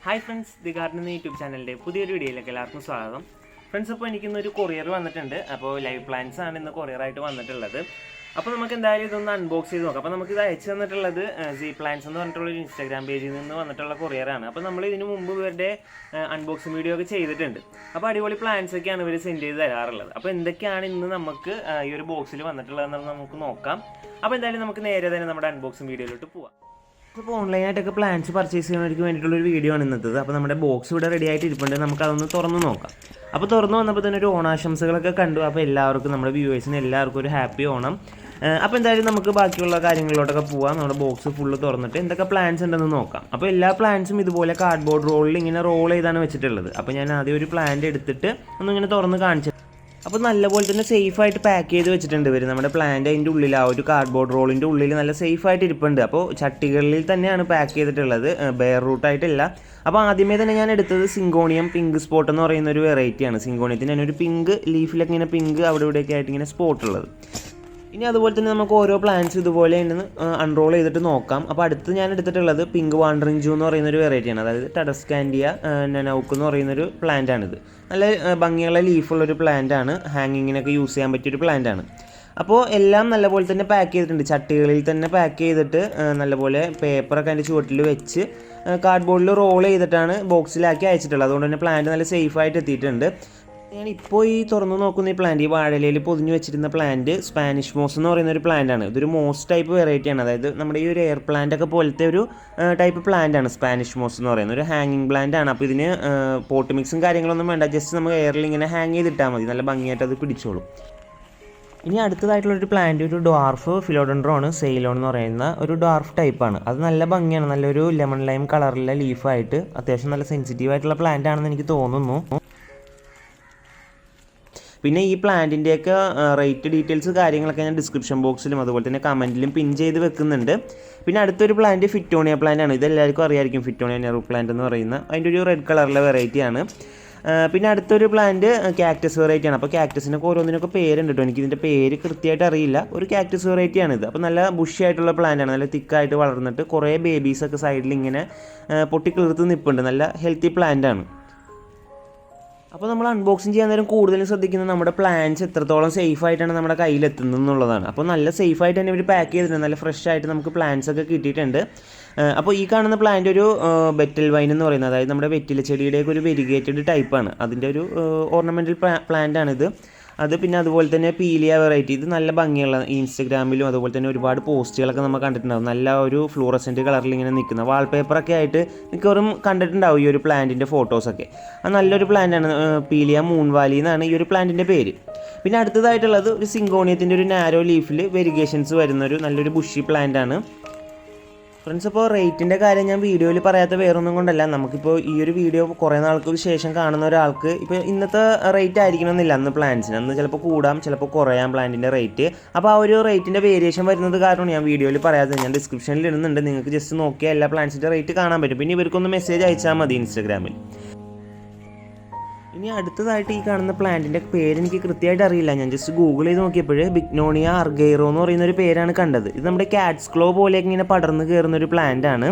Hi friends, the garden എന്ന YouTube ചാനലിൻ്റെ പുതിയൊരു വീഡിയോയിലേക്ക് എല്ലാവർക്കും സ്വാഗതം. ഫ്രണ്ട്സ്, അപ്പോൾ എനിക്കിന്നൊരു കൊറിയർ വന്നിട്ടുണ്ട്. അപ്പോൾ ലൈവ് പ്ലാന്റ്സ് ആണ് ഇന്ന് കൊറിയറായിട്ട് വന്നിട്ടുള്ളത്. അപ്പോൾ നമുക്ക് എന്തായാലും ഇതൊന്ന് അൺബോക്സ് ചെയ്ത് നോക്കാം. അപ്പോൾ നമുക്കിത് അയച്ചു തന്നിട്ടുള്ളത് സി പ്ലാന്റ്സ് എന്ന് പറഞ്ഞിട്ടുള്ളൊരു ഇൻസ്റ്റാഗ്രാം പേജിൽ നിന്ന് വന്നിട്ടുള്ള കൊറിയറാണ്. അപ്പോൾ നമ്മൾ ഇതിന് മുമ്പ് ഇവരുടെ അൺബോക്സിങ് വീഡിയോ ഒക്കെ ചെയ്തിട്ടുണ്ട്. അപ്പോൾ അടിപൊളി പ്ലാന്റ്സ് ഒക്കെയാണ് ഇവർ സെൻഡ് ചെയ്ത് തരാറുള്ളത്. അപ്പോൾ എന്തൊക്കെയാണ് ഇന്ന് നമുക്ക് ഈ ഒരു ബോക്സിൽ വന്നിട്ടുള്ളതെന്ന് നമുക്ക് നോക്കാം. അപ്പോൾ എന്തായാലും നമുക്ക് നേരെ തന്നെ നമ്മുടെ അൺബോക്സിങ് വീഡിയോയിലോട്ട് പോവാം. അപ്പോൾ ഓൺലൈനായിട്ടൊക്കെ പ്ലാന്റ്സ് പർച്ചേസ് ചെയ്യുന്നവർക്ക് വേണ്ടിയിട്ടുള്ളൊരു വീഡിയോ ആണ് ഇന്നത്തത്. അപ്പോൾ നമ്മുടെ ബോക്സ് ഇവിടെ റെഡി ആയിട്ട് ഇരിപ്പുണ്ട്. നമുക്കതൊന്ന് തുറന്ന് നോക്കാം. അപ്പോൾ തുറന്ന് വന്നപ്പോൾ തന്നെ ഒരു ഓണാശംസകളൊക്കെ കണ്ടു. അപ്പോൾ എല്ലാവർക്കും നമ്മുടെ വ്യൂവേഴ്സിന് എല്ലാവർക്കും ഒരു ഹാപ്പി ഓണം. അപ്പോൾ എന്തായാലും നമുക്ക് ബാക്കിയുള്ള കാര്യങ്ങളിലോട്ടൊക്കെ പോവാം. നമ്മുടെ ബോക്സ് ഫുള്ള് തുറന്നിട്ട് എന്തൊക്കെ പ്ലാന്റ്സ് ഉണ്ടെന്ന് നോക്കാം. അപ്പോൾ എല്ലാ പ്ലാന്റ്സും ഇതുപോലെ കാർഡ്ബോർഡ് റോളിൽ ഇങ്ങനെ റോൾ ചെയ്താണ് വെച്ചിട്ടുള്ളത്. അപ്പോൾ ഞാൻ ആദ്യം ഒരു പ്ലാന്റ് എടുത്തിട്ട് ഒന്നിങ്ങനെ തുറന്ന് കാണിച്ചു. അപ്പോൾ നല്ലപോലെ തന്നെ സേഫായിട്ട് പാക്ക് ചെയ്ത് വെച്ചിട്ടുണ്ട് ഇവർ. നമ്മുടെ പ്ലാന്റ് അതിൻ്റെ ഉള്ളിൽ ആ ഒരു കാർഡ്ബോർഡ് റോളിൻ്റെ ഉള്ളിൽ നല്ല സേഫായിട്ട് ഇരിപ്പുണ്ട്. അപ്പോൾ ചട്ടികളിൽ തന്നെയാണ് പാക്ക് ചെയ്തിട്ടുള്ളത്, ബെയർ റൂട്ടായിട്ടില്ല. അപ്പോൾ ആദ്യമേ തന്നെ ഞാൻ എടുത്തത് സിങ്കോണിയം പിങ്ക് സ്പോട്ട് എന്ന് പറയുന്ന ഒരു വെറൈറ്റിയാണ്. സിങ്കോണിയത്തിന് തന്നെ ഒരു പിങ്ക് ലീഫിലൊക്കെ ഇങ്ങനെ പിങ്ക് അവിടെ ഇവിടെയൊക്കെ ആയിട്ട് ഇങ്ങനെ സ്പോട്ട് ഉള്ളത്. ഇനി അതുപോലെ തന്നെ നമുക്ക് ഓരോ പ്ലാന്റ്സ് ഇതുപോലെ ഉണ്ടെന്ന് അൺറോൾ ചെയ്തിട്ട് നോക്കാം. അപ്പോൾ അടുത്ത് ഞാൻ എടുത്തിട്ടുള്ളത് പിങ്ക് വാണ്ടറിംഗ് ജൂ എന്ന് പറയുന്നൊരു വെറൈറ്റിയാണ്. അതായത് ടഡസ്കാൻഡിയ നനൗക്ക് എന്ന് പറയുന്നൊരു പ്ലാന്റാണിത്. നല്ല ഭംഗിയുള്ള ലീഫുള്ളൊരു പ്ലാന്റാണ്. ഹാങ്ങിങ്ങിനൊക്കെ യൂസ് ചെയ്യാൻ പറ്റിയൊരു പ്ലാന്റാണ്. അപ്പോൾ എല്ലാം നല്ലപോലെ തന്നെ പാക്ക് ചെയ്തിട്ടുണ്ട്. ചട്ടികളിൽ തന്നെ പാക്ക് ചെയ്തിട്ട് നല്ലപോലെ പേപ്പറൊക്കെ അതിൻ്റെ ചുവട്ടിൽ വെച്ച് കാർഡ്ബോർഡിൽ റോൾ ചെയ്തിട്ടാണ് ബോക്സിലാക്കി അയച്ചിട്ടുള്ളത്. അതുകൊണ്ട് തന്നെ പ്ലാന്റ് നല്ല സേഫായിട്ട് എത്തിയിട്ടുണ്ട്. ഞാനിപ്പോൾ ഈ തുറന്ന് നോക്കുന്ന ഈ പ്ലാന്റ്, ഈ വാഴയിലയിൽ പൊതിഞ്ഞ് വെച്ചിരുന്ന പ്ലാന്റ് സ്പാനിഷ് മോസ് എന്ന് പറയുന്ന ഒരു പ്ലാന്റാണ്. ഇതൊരു മോസ് ടൈപ്പ് വെറൈറ്റിയാണ്. അതായത് നമ്മുടെ ഈ ഒരു എയർ പ്ലാന്റ് ഒക്കെ പോലത്തെ ഒരു ടൈപ്പ് പ്ലാന്റാണ് സ്പാനിഷ് മോസ് എന്ന് പറയുന്നത്. ഒരു ഹാങ്ങിങ് പ്ലാന്റ് ആണ്. അപ്പോൾ ഇതിന് പോട്ട് മിക്സും കാര്യങ്ങളൊന്നും വേണ്ട. ജസ്റ്റ് നമുക്ക് എയറിൽ ഇങ്ങനെ ഹാങ് ചെയ്തിട്ടാൽ മതി. നല്ല ഭംഗിയായിട്ട് അത് പിടിച്ചോളും. ഇനി അടുത്തതായിട്ടുള്ളൊരു പ്ലാന്റ് ഒരു ഡ്വാർഫ് ഫിലോഡൻഡ്രോൺ ആണ്. സെയ്ലോൺ എന്ന് പറയുന്ന ഒരു ഡ്വാർഫ് ടൈപ്പാണ്. അത് നല്ല ഭംഗിയാണ്. നല്ലൊരു ലെമൺ ലൈം കളറിലെ ലീഫായിട്ട് അത്യാവശ്യം നല്ല സെൻസിറ്റീവ് ആയിട്ടുള്ള പ്ലാന്റ് ആണെന്ന് എനിക്ക് തോന്നുന്നു. പിന്നെ ഈ പ്ലാന്റിൻ്റെയൊക്കെ റേറ്റ് ഡീറ്റെയിൽസ് കാര്യങ്ങളൊക്കെ ഞാൻ ഡിസ്ക്രിപ്ഷൻ ബോക്സിലും അതുപോലെ തന്നെ കമൻറ്റിലും പിൻ ചെയ്ത് വെക്കുന്നുണ്ട്. പിന്നെ അടുത്തൊരു പ്ലാന്റ് ഫിറ്റോണിയ പ്ലാന്റ് ആണ്. ഇതെല്ലാവർക്കും അറിയായിരിക്കും, ഫിറ്റോണിയ നെറു പ്ലാന്റ് എന്ന് പറയുന്ന അതിൻ്റെ ഒരു റെഡ് കളറിലെ വെറൈറ്റിയാണ്. പിന്നെ അടുത്തൊരു പ്ലാന്റ് കാക്ടസ് വെറൈറ്റിയാണ്. അപ്പോൾ കാക്ടസിനൊക്കെ ഓരോന്നിനൊക്കെ പേരുണ്ട് കേട്ടോ. എനിക്കിതിൻ്റെ പേര് കൃത്യമായിട്ട് അറിയില്ല. ഒരു കാക്ടസ് വെറൈറ്റിയാണിത്. അപ്പോൾ നല്ല ബുഷി ആയിട്ടുള്ള പ്ലാന്റാണ്. നല്ല തിക്കായിട്ട് വളർന്നിട്ട് കുറേ ബേബീസൊക്കെ സൈഡിൽ ഇങ്ങനെ പൊട്ടിക്കിളിർത്ത് നിൽപ്പുണ്ട്. നല്ല ഹെൽത്തി പ്ലാന്റാണ്. അപ്പോൾ നമ്മൾ അൺബോക്സിങ് ചെയ്യാൻ നേരം കൂടുതലും ശ്രദ്ധിക്കുന്നത് നമ്മുടെ പ്ലാന്റ്സ് എത്രത്തോളം സേഫായിട്ടാണ് നമ്മുടെ കയ്യിലെത്തുന്നത് എന്നുള്ളതാണ്. അപ്പോൾ നല്ല സേഫായിട്ട് തന്നെ ഇവർ പാക്ക് ചെയ്തിട്ടുണ്ട്. നല്ല ഫ്രഷ് ആയിട്ട് നമുക്ക് പ്ലാന്റ്സ് ഒക്കെ കിട്ടിയിട്ടുണ്ട്. അപ്പോൾ ഈ കാണുന്ന പ്ലാന്റ് ഒരു ബെറ്റൽ വൈൻ എന്ന് പറയുന്നത്, അതായത് നമ്മുടെ വെറ്റില ചെടിയുടെയൊക്കെ ഒരു വെരിഗേറ്റഡ് ടൈപ്പാണ്. അതിൻ്റെ ഒരു ഓർണമെൻ്റൽ പ്ലാന്റാണിത്. അത് പിന്നെ അതുപോലെ തന്നെ പീലിയ വെറൈറ്റി. ഇത് നല്ല ഭംഗിയുള്ള ഇൻസ്റ്റഗ്രാമിലും അതുപോലെ തന്നെ ഒരുപാട് പോസ്റ്റുകളൊക്കെ നമ്മൾ കണ്ടിട്ടുണ്ടാകും. നല്ല ഒരു ഫ്ലൂറസെൻറ്റ് കളറിൽ ഇങ്ങനെ നിൽക്കുന്ന വാൾപേപ്പറൊക്കെ ആയിട്ട് മിക്കവാറും കണ്ടിട്ടുണ്ടാവും ഈ ഒരു പ്ലാന്റിൻ്റെ ഫോട്ടോസൊക്കെ. അത് നല്ലൊരു പ്ലാന്റാണ്. പീലിയ മൂൺ വാലി എന്നാണ് ഈ ഒരു പ്ലാന്റിൻ്റെ പേര്. പിന്നെ അടുത്തതായിട്ടുള്ളത് ഒരു സിങ്കോണിയത്തിൻ്റെ ഒരു നാരോ ലീഫിൽ വെരിഗേഷൻസ് വരുന്നൊരു നല്ലൊരു ബുഷി പ്ലാന്റാണ്. ഫ്രണ്ട്സ്, അപ്പോൾ റേറ്റിൻ്റെ കാര്യം ഞാൻ വീഡിയോയിൽ പറയാത്ത വേറൊന്നും കൊണ്ടല്ല. നമുക്കിപ്പോൾ ഈ ഒരു വീഡിയോ കുറേ നാൾക്ക് ശേഷം കാണുന്ന ഒരാൾക്ക് ഇപ്പോൾ ഇന്നത്തെ റേറ്റ് ആയിരിക്കണമെന്നില്ല അന്ന് പ്ലാന്റ്സിന്. അന്ന് ചിലപ്പോൾ കൂടാം, ചിലപ്പോൾ കുറയാം പ്ലാന്റിൻ്റെ റേറ്റ്. അപ്പോൾ ആ ഒരു റേറ്റിൻ്റെ വേരിയേഷൻ വരുന്നത് കാരണം ഞാൻ വീഡിയോയിൽ പറയാത്തത്. ഞാൻ ഡിസ്ക്രിപ്ഷനിൽ ഇടുന്നുണ്ട്. നിങ്ങൾക്ക് ജസ്റ്റ് നോക്കിയാൽ എല്ലാ പ്ലാന്റ്സിൻ്റെ റേറ്റ് കാണാൻ പറ്റും. പിന്നെ ഇവർക്കൊന്ന് മെസ്സേജ് അയച്ചാൽ മതി ഇൻസ്റ്റാഗ്രാമിൽ. ഇനി അടുത്തതായിട്ട് ഈ കാണുന്ന പ്ലാന്റിൻ്റെ പേര് എനിക്ക് കൃത്യമായിട്ട് അറിയില്ല. ഞാൻ ജസ്റ്റ് ഗൂഗിൾ ചെയ്ത് നോക്കിയപ്പോൾ ബിഗ്നോണിയ ആർഗൈറോ എന്ന് പറയുന്നൊരു പേരാണ് കണ്ടത്. ഇത് നമ്മുടെ കാറ്റ്സ് ക്ലോ പോലെയൊക്കെ ഇങ്ങനെ പടർന്ന് കയറുന്നൊരു പ്ലാന്റാണ്.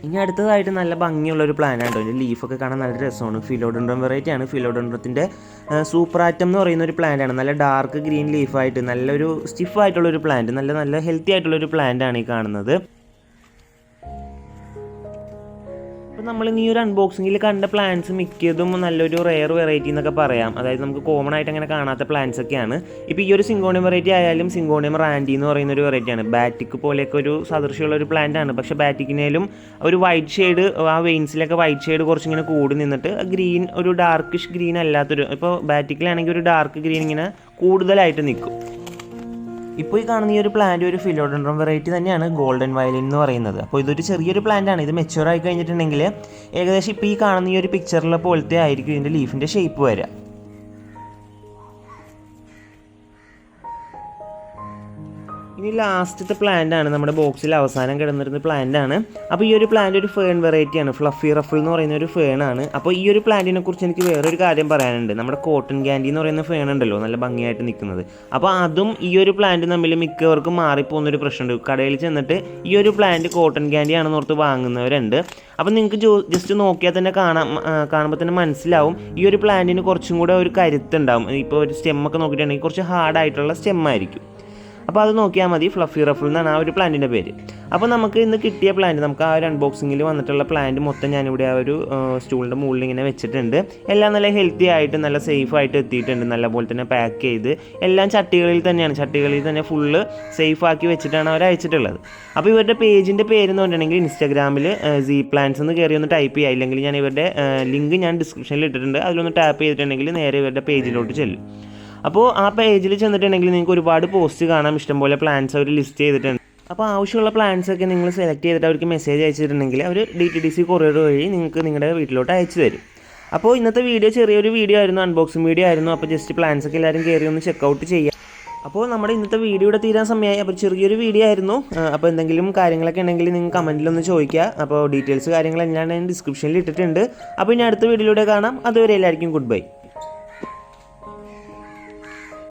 ഇനി അടുത്തതായിട്ട് നല്ല ഭംഗിയുള്ളൊരു പ്ലാന്റ് ആണ്. അതിൻ്റെ ലീഫൊക്കെ കാണാൻ നല്ല രസമാണ്. ഫിലോഡൻഡ്രോൺ വെറൈറ്റിയാണ്. ഫിലോഡൻഡ്രത്തിൻ്റെ സൂപ്പറാറ്റം എന്ന് പറയുന്ന ഒരു പ്ലാന്റാണ്. നല്ല ഡാർക്ക് ഗ്രീൻ ലീഫായിട്ട് നല്ലൊരു സ്റ്റിഫായിട്ടുള്ളൊരു പ്ലാന്റ്, നല്ല ഹെൽത്തി ആയിട്ടുള്ളൊരു പ്ലാന്റാണ് ഈ കാണുന്നത്. അപ്പോൾ നമ്മൾ ഈ ഒരു അൺബോക്സിങ്ങിൽ കണ്ട പ്ലാന്റ്സ് മിക്കതും നല്ലൊരു റെയർ വെറൈറ്റി എന്നൊക്കെ പറയാം. അതായത് നമുക്ക് കോമൺ ആയിട്ട് അങ്ങനെ കാണാത്ത പ്ലാന്റ്സ് ഒക്കെയാണ്. ഇപ്പോൾ ഈ ഒരു സിങ്കോണിയം വെറൈറ്റി ആയാലും സിങ്കോണിയം റാൻഡി എന്ന് പറയുന്ന ഒരു വെറൈറ്റിയാണ്. ബാറ്റിക് പോലെയൊക്കെ ഒരു സദൃശ്യമുള്ള ഒരു പ്ലാന്റ് ആണ്. പക്ഷേ ബാറ്റിക്കിനേലും ഒരു വൈറ്റ് ഷെയ്ഡ്, ആ വെയിൻസിലൊക്കെ വൈറ്റ് ഷെയ്ഡ് കുറച്ചിങ്ങനെ കൂടി നിന്നിട്ട് ഗ്രീൻ ഒരു ഡാർക്കിഷ് ഗ്രീൻ അല്ലാത്തൊരു, ഇപ്പോൾ ബാറ്റിക്കിലാണെങ്കിൽ ഒരു ഡാർക്ക് ഗ്രീൻ ഇങ്ങനെ കൂടുതലായിട്ട് നിൽക്കും. ഇപ്പോൾ ഈ കാണുന്ന ഈ ഒരു പ്ലാന്റ് ഒരു ഫിലോഡൻഡ്രോൺ വെറൈറ്റി തന്നെയാണ്, ഗോൾഡൻ വയലിൻ എന്ന് പറയുന്നത്. അപ്പോൾ ഇതൊരു ചെറിയൊരു പ്ലാന്റാണ്. ഇത് മെച്യൂർ ആയി കഴിഞ്ഞിട്ടുണ്ടെങ്കിൽ ഏകദേശം ഇപ്പോൾ ഈ കാണുന്ന ഈ ഒരു പിക്ചറിലെ പോലത്തെ ആയിരിക്കും ഇതിൻ്റെ ലീഫിൻ്റെ ഷേപ്പ് വരിക. ഇനി ലാസ്റ്റത്തെ പ്ലാന്റ് ആണ് നമ്മുടെ ബോക്സിൽ അവസാനം കിടന്നിരുന്ന പ്ലാന്റ് ആണ്. അപ്പോൾ ഈ ഒരു പ്ലാന്റ് ഒരു ഫേൺ വെറൈറ്റിയാണ്, ഫ്ലഫി റഫിൾ എന്ന് പറയുന്ന ഒരു ഫേൺ ആണ്. അപ്പോൾ ഈ ഒരു പ്ലാന്റിനെ കുറിച്ച് എനിക്ക് വേറൊരു കാര്യം പറയാനുണ്ട്. നമ്മുടെ കോട്ടൺ ക്യാൻഡി എന്ന് പറയുന്ന ഫേൺ ഉണ്ടല്ലോ, നല്ല ഭംഗിയായിട്ട് നിൽക്കുന്നത്. അപ്പോൾ അതും ഈ ഒരു പ്ലാന്റ് തമ്മിൽ മിക്കവർക്കും മാറിപ്പോകുന്നൊരു പ്രശ്നമുണ്ട്. കടയിൽ ചെന്നിട്ട് ഈ ഒരു പ്ലാന്റ് കോട്ടൺ ക്യാൻഡി ആണെന്ന് ഓർത്ത് വാങ്ങുന്നവരുണ്ട്. അപ്പോൾ നിങ്ങൾക്ക് ജസ്റ്റ് നോക്കിയാൽ തന്നെ കാണുമ്പോൾ തന്നെ മനസ്സിലാവും ഈ ഒരു പ്ലാന്റിന് കുറച്ചും കൂടെ ഒരു കരുത്തുണ്ടാവും. ഇപ്പോൾ ഒരു സ്റ്റെമ്മൊക്കെ നോക്കിയിട്ടുണ്ടെങ്കിൽ കുറച്ച് ഹാർഡായിട്ടുള്ള സ്റ്റെമ്മായിരിക്കും. അപ്പോൾ അത് നോക്കിയാൽ മതി. ഫ്ലഫി റഫിൾ എന്നാണ് ആ ഒരു പ്ലാന്റിൻ്റെ പേര്. അപ്പോൾ നമുക്ക് ഇന്ന് കിട്ടിയ പ്ലാന്റ്, നമുക്ക് ആ ഒരു അൺബോക്സിങ്ങിൽ വന്നിട്ടുള്ള പ്ലാന്റ് മൊത്തം ഞാനിവിടെ ആ ഒരു സ്റ്റൂളിൻ്റെ മുകളിൽ ഇങ്ങനെ വെച്ചിട്ടുണ്ട്. എല്ലാം നല്ല ഹെൽത്തി ആയിട്ട് നല്ല സേഫായിട്ട് എത്തിയിട്ടുണ്ട്. നല്ലപോലെ തന്നെ പാക്ക് ചെയ്ത് എല്ലാം ചട്ടികളിൽ തന്നെ ഫുള്ള് സേഫാക്കി വെച്ചിട്ടാണ് അവർ അയച്ചിട്ടുള്ളത്. അപ്പോൾ ഇവരുടെ പേജിൻ്റെ പേരെന്ന് പറഞ്ഞിട്ടുണ്ടെങ്കിൽ ഇൻസ്റ്റാഗ്രാമിൽ സീ പ്ലാന്റ്സ് എന്ന് കയറി ഒന്ന് ടൈപ്പ് ചെയ്യുക. ഇല്ലെങ്കിൽ ഞാൻ ഇവരുടെ ലിങ്ക് ഞാൻ ഡിസ്ക്രിപ്ഷനിൽ ഇട്ടിട്ടുണ്ട്. അതിലൊന്ന് ടാപ്പ് ചെയ്തിട്ടുണ്ടെങ്കിൽ നേരെ ഇവരുടെ പേജിലോട്ട് ചെല്ലും. അപ്പോൾ ആ പേജിൽ ചെന്നിട്ടുണ്ടെങ്കിൽ നിങ്ങൾക്ക് ഒരുപാട് പോസ്റ്റ് കാണാം. ഇഷ്ടംപോലെ പ്ലാന്റ്സ് അവർ ലിസ്റ്റ് ചെയ്തിട്ടുണ്ട്. അപ്പോൾ ആവശ്യമുള്ള പ്ലാന്റ്സ് ഒക്കെ നിങ്ങൾ സെലക്ട് ചെയ്തിട്ട് അവർക്ക് മെസ്സേജ് അയച്ചിട്ടുണ്ടെങ്കിൽ അവർ DTDC കൊറിയർ വഴി നിങ്ങൾക്ക് നിങ്ങളുടെ വീട്ടിലോട്ട് അയച്ചു തരും. അപ്പോൾ ഇന്നത്തെ വീഡിയോ ചെറിയൊരു വീഡിയോ ആയിരുന്നു, അൺബോക്സിങ് വീഡിയോ ആയിരുന്നു. അപ്പോൾ ജസ്റ്റ് പ്ലാന്റ്സ് ഒക്കെ എല്ലാവരും കയറി ഒന്ന് ചെക്കൗട്ട് ചെയ്യാം. അപ്പോൾ നമ്മുടെ ഇന്നത്തെ വീഡിയോ ഇവിടെ തീരാൻ സമയമായി. അപ്പോൾ ചെറിയൊരു വീഡിയോ ആയിരുന്നു. അപ്പോൾ എന്തെങ്കിലും കാര്യങ്ങളൊക്കെ ഉണ്ടെങ്കിൽ നിങ്ങൾ കമൻറ്റിലൊന്ന് ചോദിക്കുക. അപ്പോൾ ഡീറ്റെയിൽസ് കാര്യങ്ങളെല്ലാം ഞാൻ ഡിസ്ക്രിപ്ഷനിൽ ഇട്ടിട്ടുണ്ട്. അപ്പോൾ ഇനി അടുത്ത വീഡിയോയിലൂടെ കാണാം. അതുവരെ എല്ലാവർക്കും ഗുഡ് ബൈ.